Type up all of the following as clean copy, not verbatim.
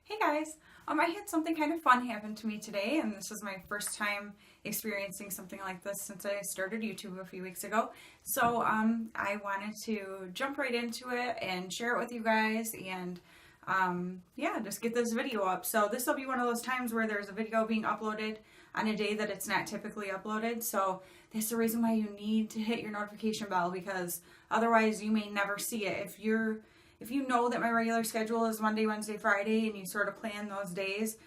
Hey guys, I had something kind of fun happen to me today, and this is my first time experiencing something like this since I started YouTube a few weeks ago. So, I wanted to jump right into it and share it with you guys, and yeah, just get this video up. So this will be one of those times where there's a video being uploaded on a day that it's not typically uploaded. So that's the reason why you need to hit your notification bell, because otherwise you may never see it. If you know that my regular schedule is Monday, Wednesday, Friday, and you sort of plan those days,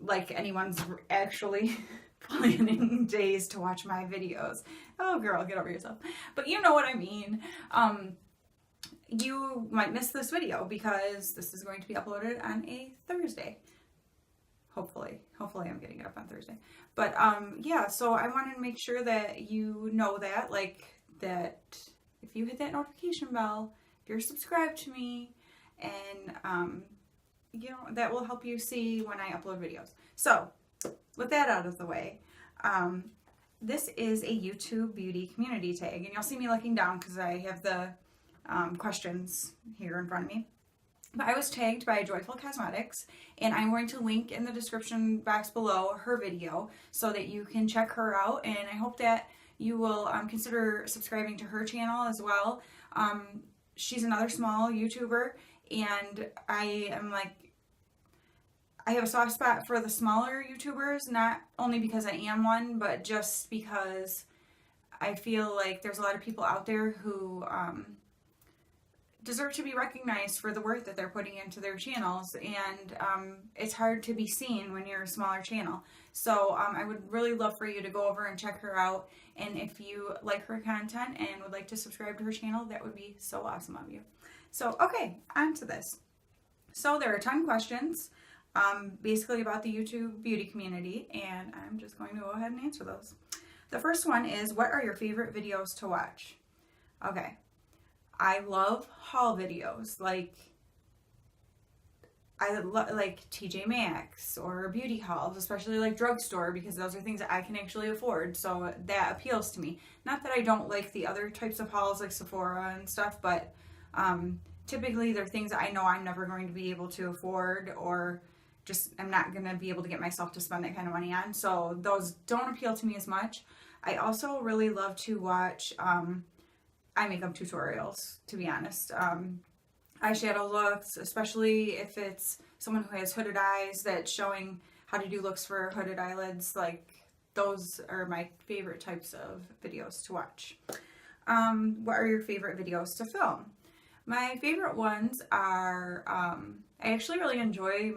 like anyone's actually planning days to watch my videos. Oh, girl, get over yourself. But you know what I mean. You might miss this video because this is going to be uploaded on a Thursday. Hopefully I'm getting it up on Thursday. But yeah, so I wanted to make sure that you know that, that if you hit that notification bell, if you're subscribed to me, and that will help you see when I upload videos. So with that out of the way, this is a YouTube beauty community tag, and you'll see me looking down because I have the questions here in front of me. But I was tagged by Joyful Cosmetics, and I'm going to link in the description box below her video so that you can check her out, and I hope that you will consider subscribing to her channel as well. She's another small YouTuber, and I have a soft spot for the smaller YouTubers, not only because I am one, but just because I feel like there's a lot of people out there who deserve to be recognized for the work that they're putting into their channels, and it's hard to be seen when you're a smaller channel. So I would really love for you to go over and check her out, and if you like her content and would like to subscribe to her channel, that would be so awesome of you. So okay, on to this. So there are 10 questions basically about the YouTube beauty community, and I'm just going to go ahead and answer those. The first one is, what are your favorite videos to watch? Okay. I love haul videos, like TJ Maxx or beauty hauls, especially like drugstore, because those are things that I can actually afford, so that appeals to me. Not that I don't like the other types of hauls like Sephora and stuff, but typically they're things that I know I'm never going to be able to afford, or just I'm not going to be able to get myself to spend that kind of money on, so those don't appeal to me as much. I also really love to watch eye makeup tutorials, to be honest. Eyeshadow looks, especially if it's someone who has hooded eyes that's showing how to do looks for hooded eyelids. Like, those are my favorite types of videos to watch. What are your favorite videos to film? My favorite ones are, I actually really enjoy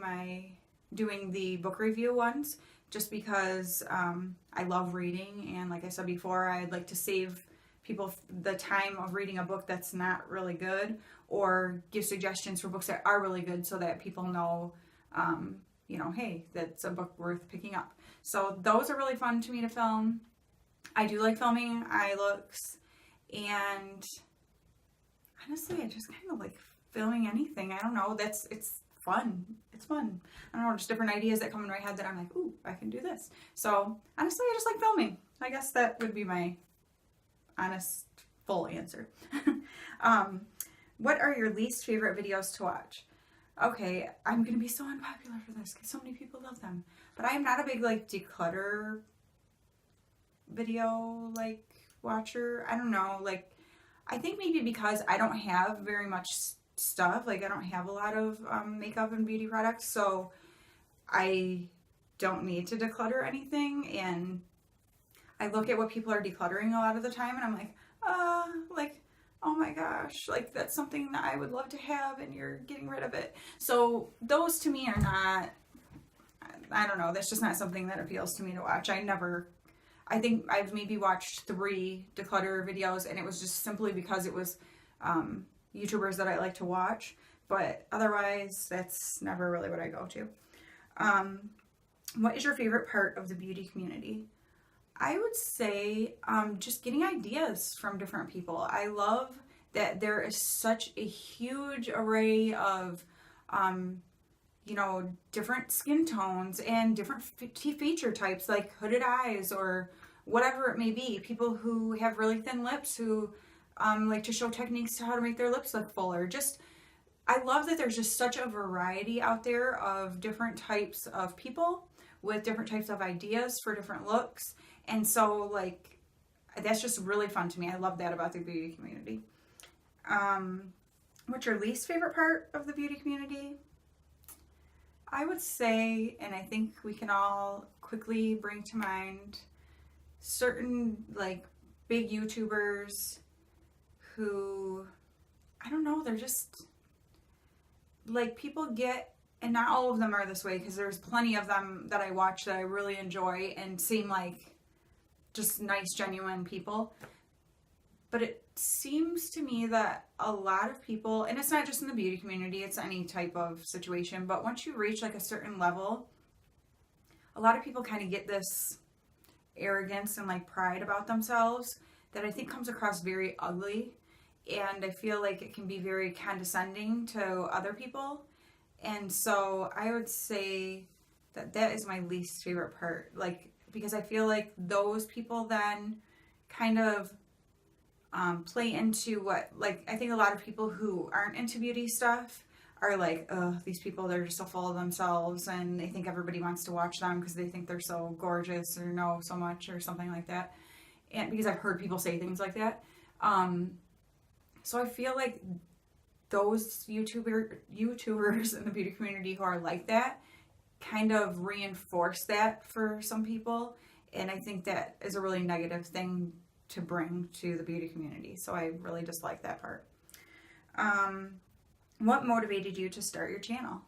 doing the book review ones, just because I love reading, and like I said before, I'd like to save people the time of reading a book that's not really good, or give suggestions for books that are really good, so that people know, hey, that's a book worth picking up. So those are really fun to me to film. I do like filming eye looks, and honestly, I just kind of like filming anything. I don't know, it's fun. It's fun. I don't know, just different ideas that come in my head that I'm like, ooh, I can do this. So honestly, I just like filming. I guess that would be my honest, full answer. What are your least favorite videos to watch? Okay, I'm gonna be so unpopular for this because so many people love them, but I am not a big declutter video watcher. I don't know, I think maybe because I don't have very much stuff, I don't have a lot of makeup and beauty products, so I don't need to declutter anything, and I look at what people are decluttering a lot of the time, and I'm like, oh my gosh, that's something that I would love to have, and you're getting rid of it. So those to me are not, I don't know, that's just not something that appeals to me to watch. I think I've maybe watched 3 declutter videos, and it was just simply because it was YouTubers that I like to watch, but otherwise that's never really what I go to. What is your favorite part of the beauty community? I would say just getting ideas from different people. I love that there is such a huge array of, different skin tones and different feature types, like hooded eyes or whatever it may be. People who have really thin lips, who like to show techniques to how to make their lips look fuller. Just I love that there's just such a variety out there of different types of people with different types of ideas for different looks. And so, like, that's just really fun to me. I love that about the beauty community. What's your least favorite part of the beauty community? I would say, and I think we can all quickly bring to mind certain, like, big YouTubers who, I don't know, they're just, like, people get, and not all of them are this way, because there's plenty of them that I watch that I really enjoy and seem like just nice, genuine people. But it seems to me that a lot of people, and it's not just in the beauty community, it's any type of situation, but once you reach like a certain level, a lot of people kind of get this arrogance and like pride about themselves that I think comes across very ugly. And I feel like it can be very condescending to other people. And so I would say that that is my least favorite part. Like, because I feel like those people then kind of play into what, like, I think a lot of people who aren't into beauty stuff are like, oh, these people, they're just so full of themselves and they think everybody wants to watch them because they think they're so gorgeous or know so much or something like that. And because I've heard people say things like that. So I feel like those YouTubers in the beauty community who are like that kind of reinforce that for some people. And I think that is a really negative thing to bring to the beauty community. So I really dislike that part. What motivated you to start your channel?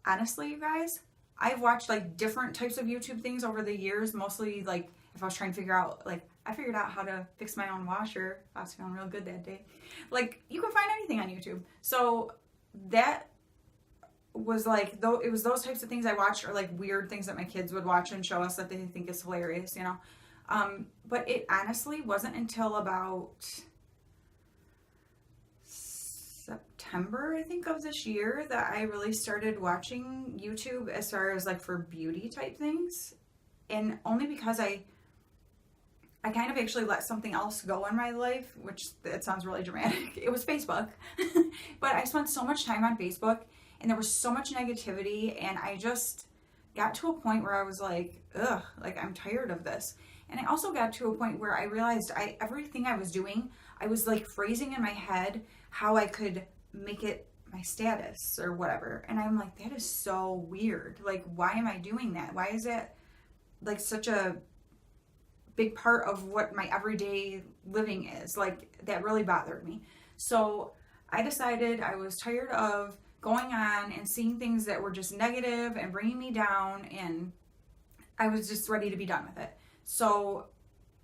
Honestly, you guys, I've watched like different types of YouTube things over the years. Mostly like if I was trying to figure out, like, I figured out how to fix my own washer. I was feeling real good that day. Like, you can find anything on YouTube. So that was like, though, it was those types of things I watched, or like weird things that my kids would watch and show us that they think is hilarious, you know. But it honestly wasn't until about September, I think, of this year that I really started watching YouTube as far as like for beauty type things. And only because I kind of actually let something else go in my life, which that sounds really dramatic. It was Facebook. But I spent so much time on Facebook and there was so much negativity, and I just got to a point where I was like, ugh, like I'm tired of this. And I also got to a point where I realized everything I was doing, I was like phrasing in my head how I could make it my status or whatever. And I'm like, that is so weird. Like, why am I doing that? Why is it like such a big part of what my everyday living is? Like, that really bothered me. So I decided I was tired of going on and seeing things that were just negative and bringing me down, and I was just ready to be done with it. So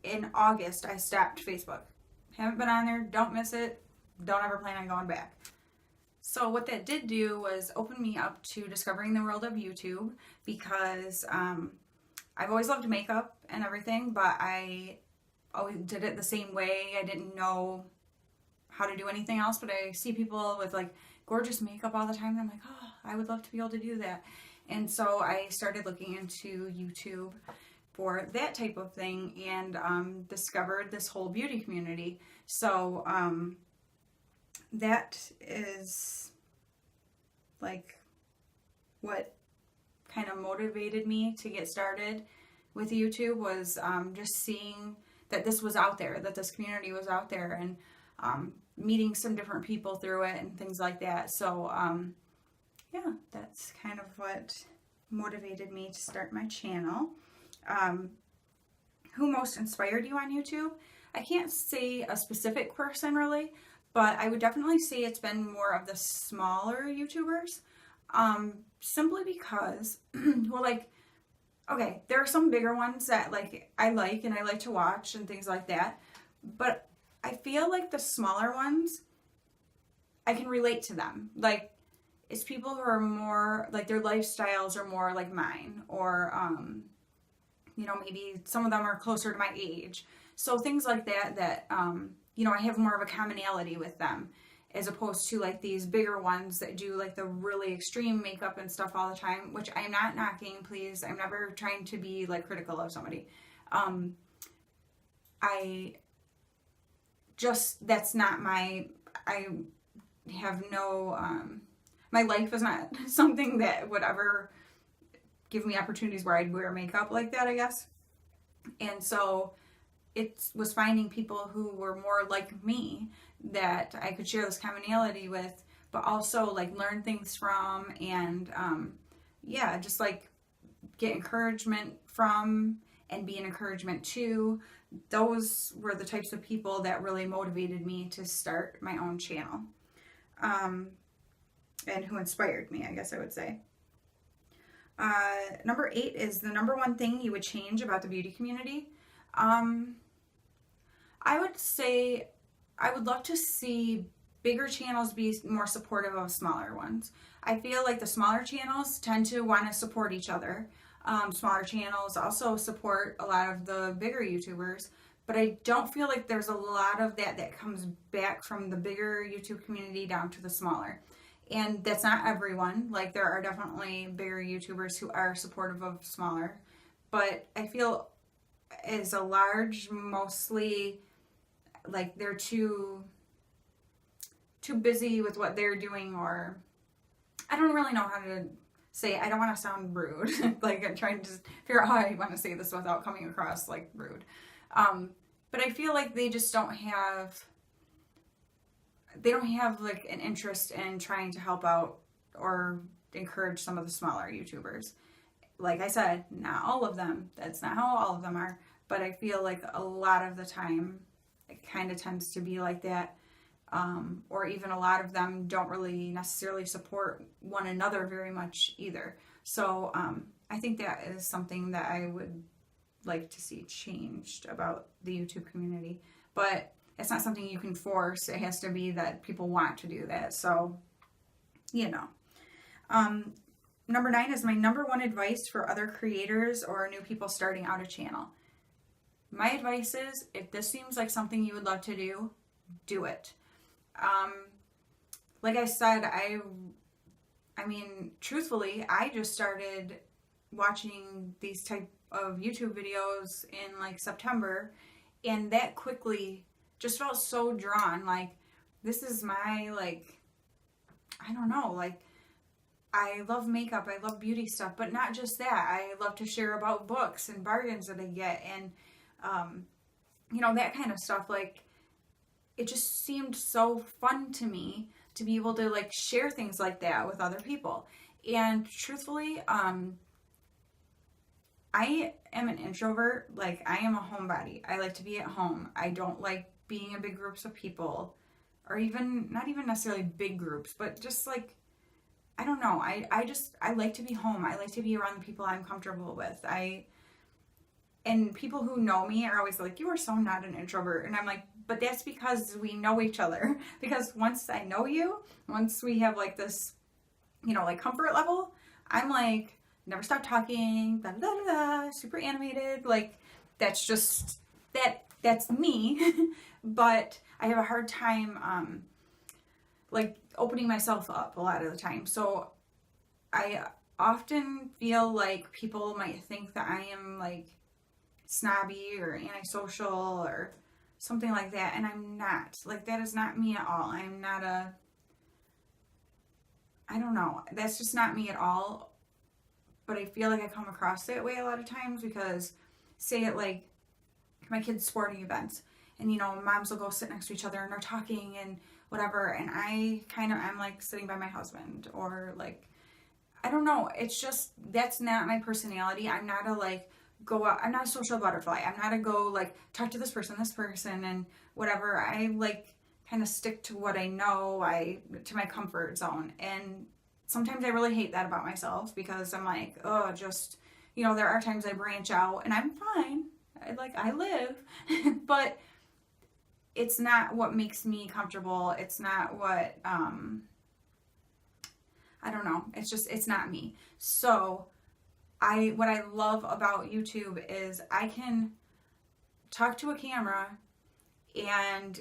in August, I stopped Facebook. Haven't been on there, don't miss it, don't ever plan on going back. So what that did do was open me up to discovering the world of YouTube, because I've always loved makeup and everything, but I always did it the same way. I didn't know how to do anything else, but I see people with like gorgeous makeup all the time, and I'm like, oh, I would love to be able to do that. And so I started looking into YouTube for that type of thing, and discovered this whole beauty community. So that is like what kind of motivated me to get started with YouTube, was just seeing that this was out there, that this community was out there, and meeting some different people through it and things like that. So yeah, that's kind of what motivated me to start my channel. Who most inspired you on YouTube? I can't say a specific person really, but I would definitely say it's been more of the smaller YouTubers. Simply because, well, like, okay, there are some bigger ones that like I like and I like to watch and things like that, but I feel like the smaller ones, I can relate to them. Like, it's people who are more, like, their lifestyles are more like mine, or, you know, maybe some of them are closer to my age. So things like that, you know, I have more of a commonality with them, as opposed to like these bigger ones that do like the really extreme makeup and stuff all the time, which I'm not knocking, please. I'm never trying to be like critical of somebody. That's not my, I have no my life is not something that would ever give me opportunities where I'd wear makeup like that, I guess. And so it was finding people who were more like me that I could share this commonality with, but also like learn things from, and yeah, just like get encouragement from and be an encouragement to. Those were the types of people that really motivated me to start my own channel, and who inspired me, I guess I would say. Number 8 is the number one thing you would change about the beauty community. I would say I would love to see bigger channels be more supportive of smaller ones. I feel like the smaller channels tend to want to support each other. Smaller channels also support a lot of the bigger YouTubers, but I don't feel like there's a lot of that comes back from the bigger YouTube community down to the smaller. And that's not everyone. Like, there are definitely bigger YouTubers who are supportive of smaller, but I feel as a large, mostly like they're too busy with what they're doing, or I don't really know how to say it. I don't want to sound rude. Like, I'm trying to figure out how I want to say this without coming across like rude. But I feel like they just don't have like an interest in trying to help out or encourage some of the smaller YouTubers. Like I said, not all of them. That's not how all of them are. But I feel like a lot of the time it kind of tends to be like that. Or even a lot of them don't really necessarily support one another very much either. So I think that is something that I would like to see changed about the YouTube community. But it's not something you can force. It has to be that people want to do that. So, you know. Number 9 is my number one advice for other creators or new people starting out a channel. My advice is, if this seems like something you would love to do, do it. Like I said, I mean, truthfully, I just started watching these type of YouTube videos in like September, and that quickly just felt so drawn. Like, this is my, like, I don't know, like, I love makeup, I love beauty stuff, but not just that. I love to share about books and bargains that I get, and you know, that kind of stuff. Like, it just seemed so fun to me to be able to like share things like that with other people. And truthfully, I am an introvert. Like, I am a homebody. I like to be at home. I don't like being in big groups of people, or even not even necessarily big groups, but just like, I don't know. I like to be home. I like to be around the people I'm comfortable with. And people who know me are always like, you are so not an introvert. And I'm like, but that's because we know each other. Because once I know you, once we have like this, you know, like comfort level, I'm like, never stop talking, blah, blah, blah, super animated. Like, that's just, that's me. But I have a hard time, like, opening myself up a lot of the time. So I often feel like people might think that I am like snobby or antisocial or something like that, and I'm not. Like, that is not me at all. I'm not I don't know, that's just not me at all. But I feel like I come across that way a lot of times, because say at like my kids' sporting events, and you know, moms will go sit next to each other and they're talking and whatever, and I'm like sitting by my husband, or like, I don't know, it's just, that's not my personality. I'm not a like go out, I'm not a social butterfly. I'm not a go like talk to this person and whatever. I like kind of stick to what I know, to my comfort zone. And sometimes I really hate that about myself, because I'm like, oh, just, you know, there are times I branch out and I'm fine. I live, but it's not what makes me comfortable. It's not what, I don't know. It's just, it's not me. So what I love about YouTube is I can talk to a camera and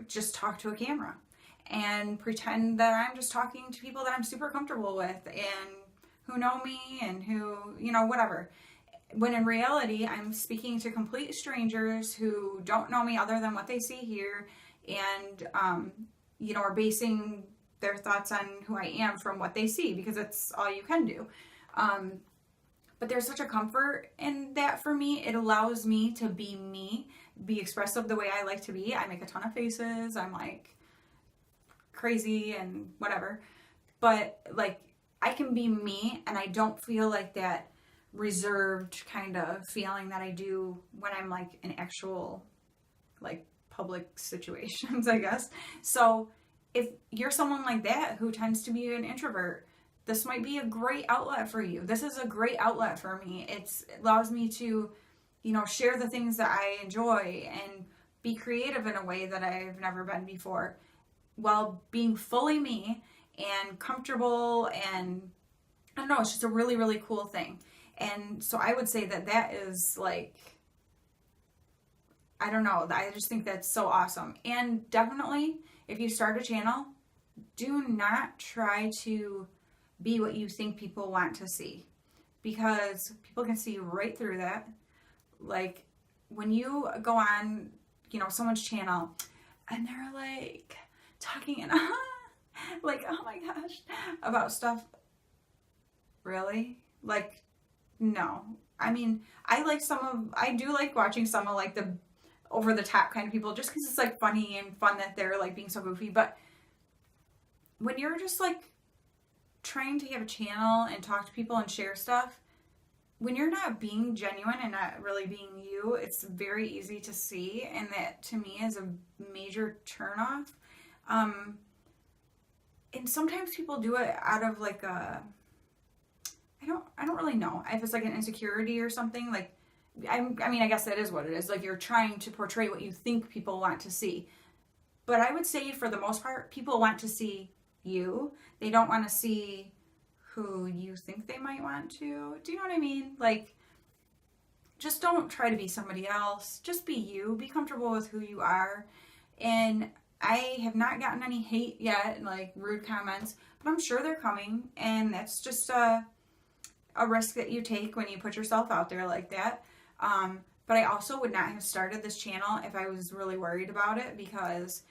just talk to a camera and pretend that I'm just talking to people that I'm super comfortable with and who know me and who, you know, whatever. When in reality, I'm speaking to complete strangers who don't know me other than what they see here, and, you know, are basing their thoughts on who I am from what they see, because that's all you can do. But there's such a comfort in that for me. It allows me to be me, be expressive the way I like to be. I make a ton of faces. I'm like crazy and whatever. But like, I can be me, and I don't feel like that reserved kind of feeling that I do when I'm like in actual like public situations, I guess. So if you're someone like that who tends to be an introvert, this might be a great outlet for you. This is a great outlet for me. It allows me to, share the things that I enjoy and be creative in a way that I've never been before, while being fully me and comfortable. And I don't know, it's just a really, really cool thing. And so I would say that is like, I don't know, I just think that's so awesome. And definitely, if you start a channel, do not try to be what you think people want to see, because people can see right through that. Like, when you go on, someone's channel and they're like talking and like, oh my gosh, about stuff. Really? Like, no. I mean, I do like watching some of like the over the top kind of people, just because it's like funny and fun that they're like being so goofy. But when you're just like trying to have a channel and talk to people and share stuff, when you're not being genuine and not really being you, it's very easy to see. And that to me is a major turnoff. And sometimes people do it out of like I don't really know if it's like an insecurity or something. Like, I mean, I guess that is what it is. Like, you're trying to portray what you think people want to see. But I would say for the most part, people want to see you. They don't want to see who you think they might want to. Do you know what I mean? Like, just don't try to be somebody else. Just be you. Be comfortable with who you are. And I have not gotten any hate yet, like rude comments, but I'm sure they're coming. And that's just a risk that you take when you put yourself out there like that. But I also would not have started this channel if I was really worried about it, because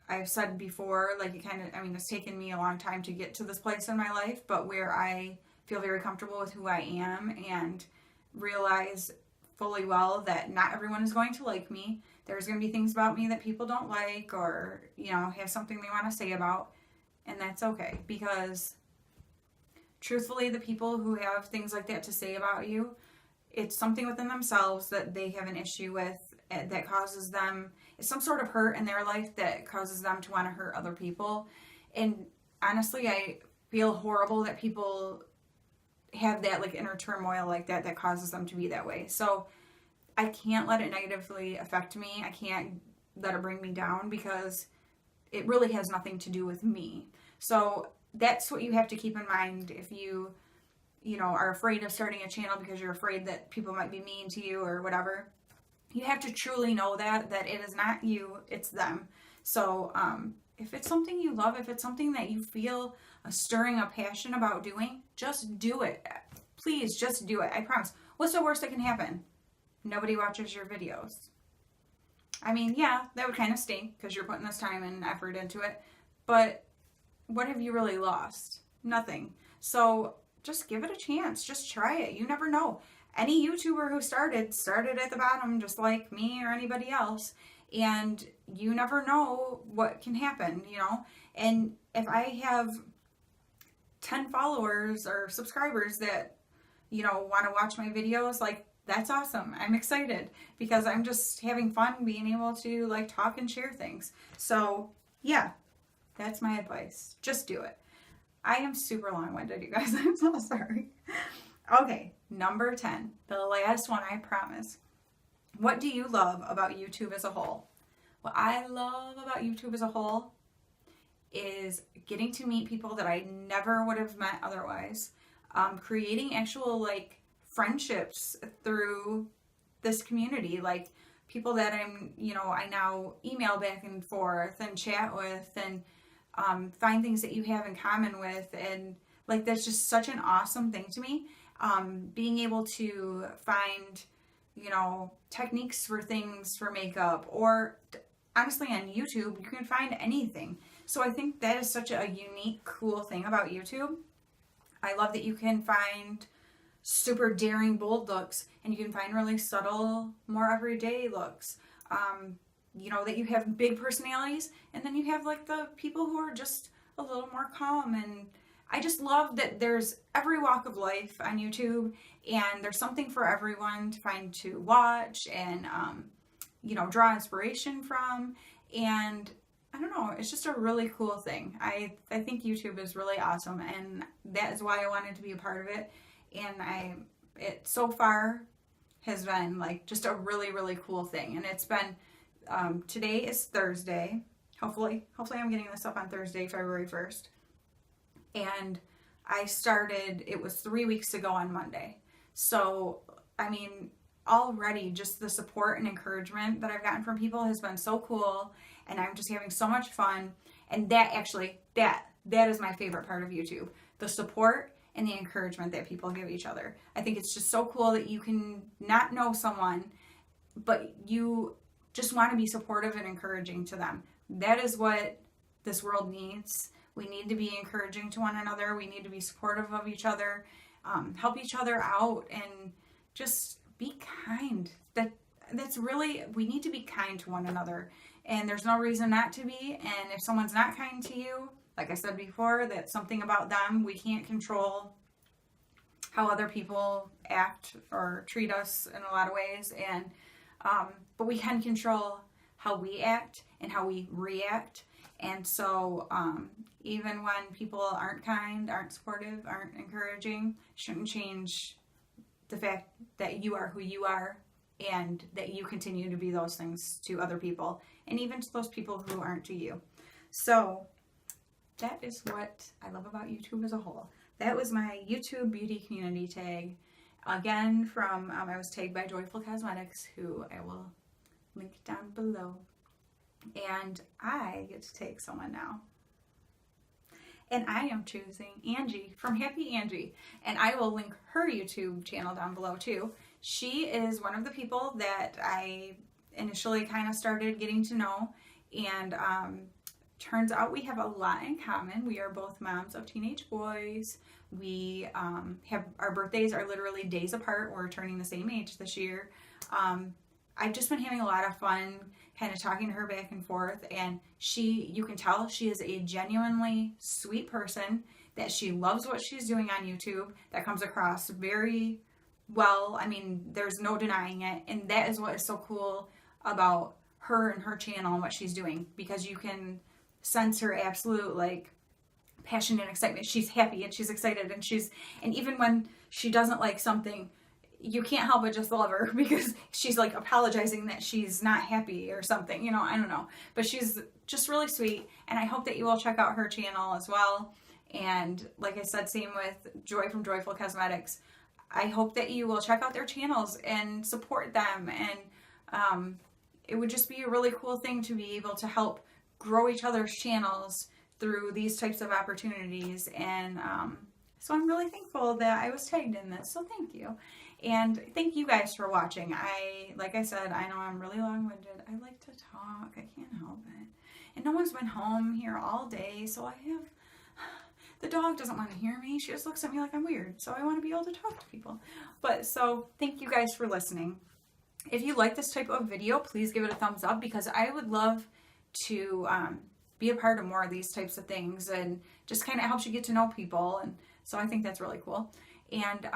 I've said before, like, it's taken me a long time to get to this place in my life, but where I feel very comfortable with who I am and realize fully well that not everyone is going to like me. There's going to be things about me that people don't like, or, have something they want to say about, and that's okay, because truthfully, the people who have things like that to say about you, it's something within themselves that they have an issue with, that causes them, it's some sort of hurt in their life that causes them to want to hurt other people. And honestly, I feel horrible that people have that like inner turmoil like that causes them to be that way. So I can't let it negatively affect me. I can't let it bring me down, because it really has nothing to do with me. So that's what you have to keep in mind if you are afraid of starting a channel because you're afraid that people might be mean to you or whatever. You have to truly know that it is not you, it's them. So if it's something you love, if it's something that you feel a stirring of passion about doing, just do it. Please, just do it. I promise. What's the worst that can happen? Nobody watches your videos. I mean, yeah, that would kind of stink because you're putting this time and effort into it. But what have you really lost? Nothing. So just give it a chance. Just try it. You never know. Any YouTuber who started at the bottom, just like me or anybody else. And you never know what can happen, And if I have 10 followers or subscribers that, want to watch my videos, like, that's awesome. I'm excited because I'm just having fun being able to like talk and share things. So yeah, that's my advice. Just do it. I am super long-winded, you guys. I'm so sorry. Okay, number 10, the last one, I promise. What do you love about YouTube as a whole? What I love about YouTube as a whole is getting to meet people that I never would have met otherwise. Creating actual like friendships through this community, like people that I now email back and forth and chat with, and find things that you have in common with, and like that's just such an awesome thing to me. Being able to find techniques for things for makeup, or honestly on YouTube, you can find anything. So I think that is such a unique, cool thing about YouTube. I love that you can find super daring, bold looks, and you can find really subtle, more everyday looks. You know, that you have big personalities, and then you have like the people who are just a little more calm. And I just love that there's every walk of life on YouTube, and there's something for everyone to find to watch and, you know, draw inspiration from. And I don't know, it's just a really cool thing. I think YouTube is really awesome, and that is why I wanted to be a part of it. And it so far has been like just a really, really cool thing. And it's been, today is Thursday. Hopefully I'm getting this up on Thursday, February 1st. And I started, it was 3 weeks ago on Monday. So, I mean, already just the support and encouragement that I've gotten from people has been so cool. And I'm just having so much fun. And that actually, that is my favorite part of YouTube. The support and the encouragement that people give each other. I think it's just so cool that you can not know someone, but you just want to be supportive and encouraging to them. That is what this world needs. We need to be encouraging to one another. We need to be supportive of each other, help each other out, and just be kind. That's really, we need to be kind to one another. And there's no reason not to be. And if someone's not kind to you, like I said before, that's something about them. We can't control how other people act or treat us in a lot of ways. And but we can control how we act and how we react. And so even when people aren't kind, aren't supportive, aren't encouraging, shouldn't change the fact that you are who you are, and that you continue to be those things to other people, and even to those people who aren't to you. So that is what I love about YouTube as a whole. That was my YouTube beauty community tag. Again, from, I was tagged by Joyful Cosmetics, who I will link down below. And I get to tag someone now. And I am choosing Angie from Happy Angie. And I will link her YouTube channel down below too. She is one of the people that I initially kind of started getting to know. And turns out we have a lot in common. We are both moms of teenage boys. We have, our birthdays are literally days apart. We're turning the same age this year. I've just been having a lot of fun kind of talking to her back and forth, and you can tell she is a genuinely sweet person, that she loves what she's doing on YouTube. That comes across very well. I mean, there's no denying it, and that is what is so cool about her and her channel and what she's doing, because you can sense her absolute like passion and excitement. She's happy and she's excited, and even when she doesn't like something, you can't help but just love her, because she's like apologizing that she's not happy or something, you know, I don't know. But she's just really sweet, and I hope that you will check out her channel as well. And like I said, same with Joy from Joyful Cosmetics. I hope that you will check out their channels and support them. And it would just be a really cool thing to be able to help grow each other's channels through these types of opportunities. And so I'm really thankful that I was tagged in this. So thank you. And thank you guys for watching. Like I said, I know I'm really long-winded. I like to talk. I can't help it. And no one's been home here all day, so the dog doesn't want to hear me. She just looks at me like I'm weird. So I want to be able to talk to people. But so thank you guys for listening. If you like this type of video, please give it a thumbs up, because I would love to be a part of more of these types of things, and just kind of helps you get to know people. And so I think that's really cool. And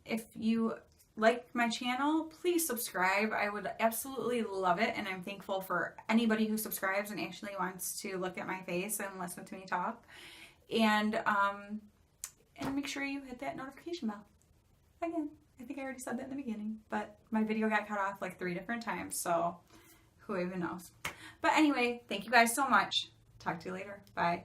if you like my channel, please subscribe. I would absolutely love it. And I'm thankful for anybody who subscribes and actually wants to look at my face and listen to me talk. And make sure you hit that notification bell. Again, I think I already said that in the beginning, but my video got cut off like 3 different times, so who even knows. But anyway, thank you guys so much. Talk to you later. Bye.